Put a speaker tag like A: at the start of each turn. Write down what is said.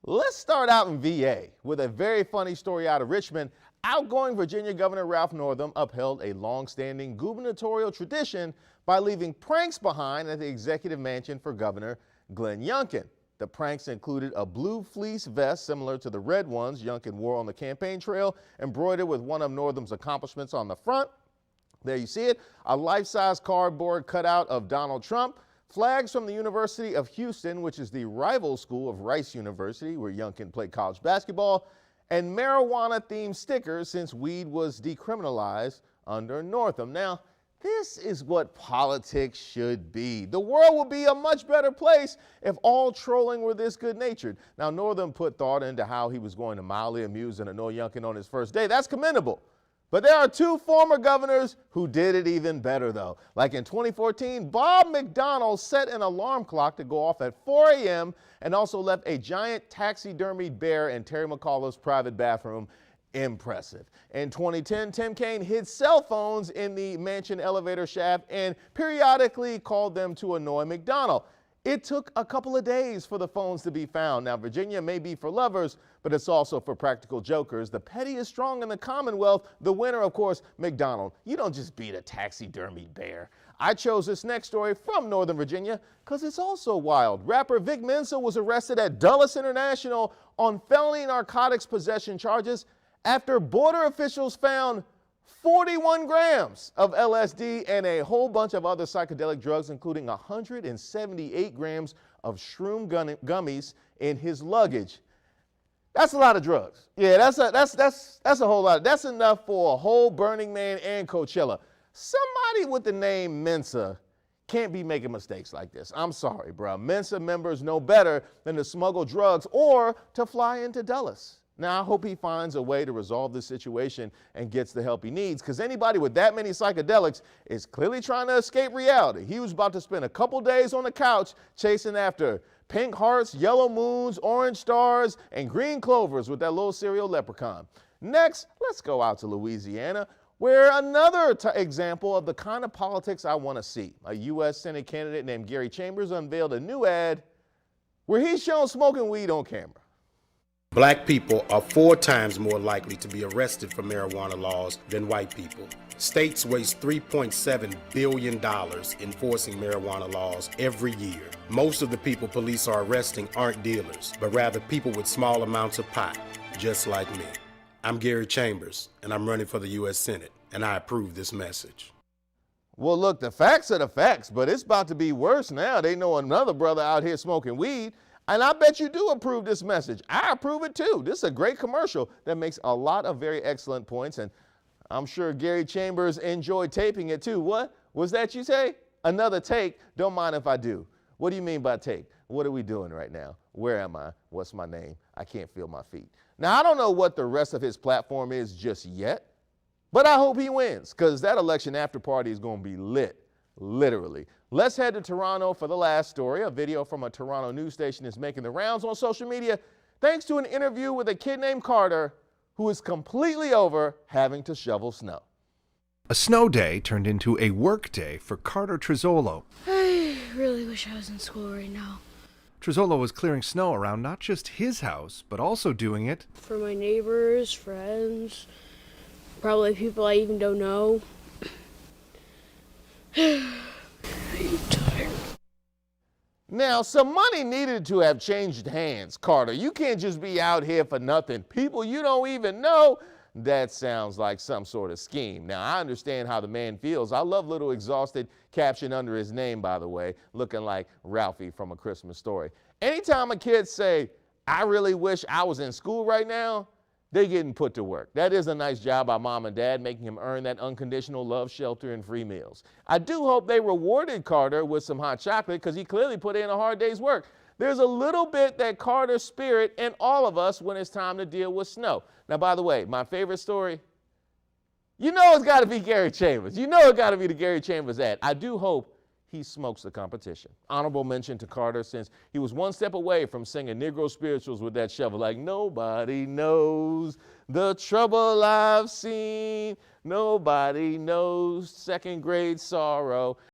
A: Let's start out in VA with a very funny story out of Richmond. Outgoing Virginia Governor Ralph Northam upheld a long-standing gubernatorial tradition by leaving pranks behind at the executive mansion for Governor Glenn Youngkin. The pranks included a blue fleece vest similar to the red ones Youngkin wore on the campaign trail, embroidered with one of Northam's accomplishments on the front. There you see it, a life-size cardboard cutout of Donald Trump, flags from the University of Houston, which is the rival school of Rice University, where Youngkin played college basketball, and marijuana-themed stickers since weed was decriminalized under Northam. Now, this is what politics should be. The world would be a much better place if all trolling were this good-natured. Now, Northam put thought into how he was going to mildly amuse and annoy Youngkin on his first day. That's commendable. But there are two former governors who did it even better, though. Like in 2014, Bob McDonnell set an alarm clock to go off at 4 a.m. and also left a giant taxidermied bear in Terry McAuliffe's private bathroom. Impressive. In 2010, Tim Kaine hid cell phones in the mansion elevator shaft and periodically called them to annoy McDonnell. It took a couple of days for the phones to be found. Now, Virginia may be for lovers, but it's also for practical jokers. The petty is strong in the Commonwealth. The winner, of course, McDonnell. You don't just beat a taxidermied bear. I chose this next story from Northern Virginia because it's also wild. Rapper Vic Mensa was arrested at Dulles International on felony narcotics possession charges after border officials found 41 grams of LSD and a whole bunch of other psychedelic drugs, including 178 grams of shroom gummies in his luggage. That's a lot of drugs. Yeah, that's a whole lot. That's enough for a whole Burning Man and Coachella. Somebody with the name Mensa can't be making mistakes like this. I'm sorry, bro. Mensa members know better than to smuggle drugs or to fly into Dulles. Now, I hope he finds a way to resolve this situation and gets the help he needs, because anybody with that many psychedelics is clearly trying to escape reality. He was about to spend a couple days on the couch chasing after pink hearts, yellow moons, orange stars, and green clovers with that little cereal leprechaun. Next, let's go out to Louisiana, where another example of the kind of politics I want to see. A U.S. Senate candidate named Gary Chambers unveiled a new ad where he's shown smoking weed on camera.
B: Black people are 4 times more likely to be arrested for marijuana laws than white people. States waste $3.7 billion enforcing marijuana laws every year. Most of the people police are arresting aren't dealers, but rather people with small amounts of pot, just like me. I'm Gary Chambers, and I'm running for the U.S. Senate, and I approve this message.
A: Well, look, the facts are the facts, but it's about to be worse now. They know another brother out here smoking weed. And I bet you do approve this message. I approve it too. This is a great commercial that makes a lot of very excellent points. And I'm sure Gary Chambers enjoyed taping it too. What was that you say? Another take? Don't mind if I do. What do you mean by take? What are we doing right now? Where am I? What's my name? I can't feel my feet. Now, I don't know what the rest of his platform is just yet, but I hope he wins, because that election after party is going to be lit. Literally. Let's head to Toronto for the last story. A video from a Toronto news station is making the rounds on social media thanks to an interview with a kid named Carter who is completely over having to shovel snow.
C: A snow day turned into a work day for Carter Trizzolo.
D: I really wish I was in school right now.
C: Trizzolo was clearing snow around not just his house, but also doing it
D: For my neighbors, friends, probably people I even don't know. I'm tired.
A: Now, some money needed to have changed hands, Carter. You can't just be out here for nothing. People you don't even know, that sounds like some sort of scheme. Now, I understand how the man feels. I love little exhausted caption under his name, by the way, looking like Ralphie from A Christmas Story. Anytime a kid say, I really wish I was in school right now, they're getting put to work. That is a nice job by mom and dad, making him earn that unconditional love, shelter, and free meals. I do hope they rewarded Carter with some hot chocolate, because he clearly put in a hard day's work. There's a little bit that Carter spirit in all of us when it's time to deal with snow. Now, by the way, my favorite story, you know it's got to be Gary Chambers. You know it's got to be the Gary Chambers ad. I do hope he smokes the competition. Honorable mention to Carter, since he was one step away from singing Negro spirituals with that shovel, like nobody knows the trouble I've seen, nobody knows second grade sorrow.